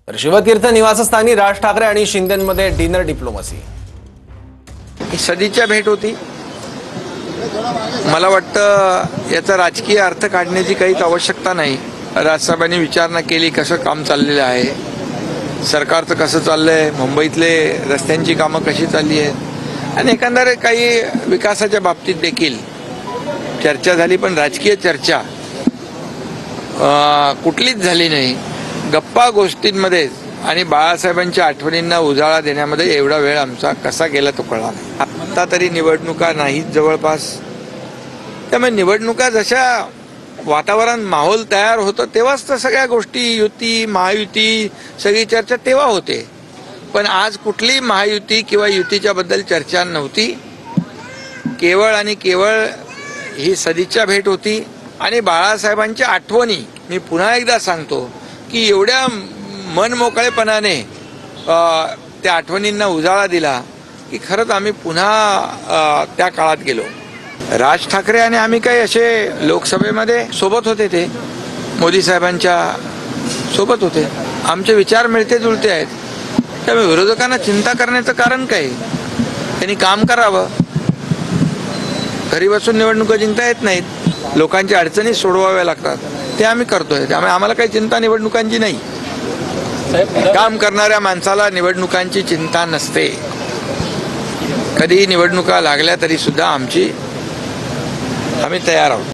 तर शिवतीर्थ निवासस्थानी राज ठाकरे आणि शिंदेंमध्ये डिनर डिप्लोमसी। सदीच्या भेट होती। मला वाटतं याचा राजकीय अर्थ काढण्याची काहीच आवश्यकता नाही। राजसाहेबांनी विचारणा केली कसं काम चाललेलं आहे, सरकारचं कसं चाललंय, मुंबईतले रस्त्यांची कामं कशी चालली आहेत आणि एकंदर काही विकासाच्या बाबतीत देखील चर्चा झाली। पण राजकीय चर्चा कुठलीच झाली नाही। गप्पा गोष्टींमध्ये आणि बाळासाहेबांच्या आठवणींना उजाळा देण्यामध्ये एवढा वेळ आमचा कसा गेला तो कळला नाही। आता तरी निवडणुका नाहीत जवळपास, त्यामुळे निवडणुका जशा वातावरण माहोल तयार होतं तेव्हाच तर सगळ्या गोष्टी युती महायुती सगळी चर्चा तेव्हा होते। पण आज कुठली महायुती किंवा युतीच्या बद्दल चर्चा नव्हती। केवळ आणि केवळ ही सदिच्छा भेट होती आणि बाळासाहेबांच्या आठवणी मी पुन्हा एकदा सांगतो की एवढ्या मनमोकळेपणाने त्या आठवणींना उजाळा दिला की खरंच आम्ही पुन्हा त्या काळात गेलो। राज ठाकरे आणि आम्ही काही असे लोकसभेमध्ये सोबत होते, ते मोदी साहेबांच्या सोबत होते। आमचे विचार मिळते जुळते आहेत, त्यामुळे विरोधकांना चिंता करण्याचं कारण काय? त्यांनी काम करावं। घरी बसून निवडणुका जिंकता येत नाहीत, लोकांच्या अडचणी सोडवाव्या लागतात, ते आम्ही करतोय। त्यामुळे आम्हाला काही चिंता निवडणुकांची नाही। काम करणाऱ्या माणसाला निवडणुकांची चिंता नसते। कधी निवडणुका लागल्या तरी सुद्धा आम्ही तयार आहोत।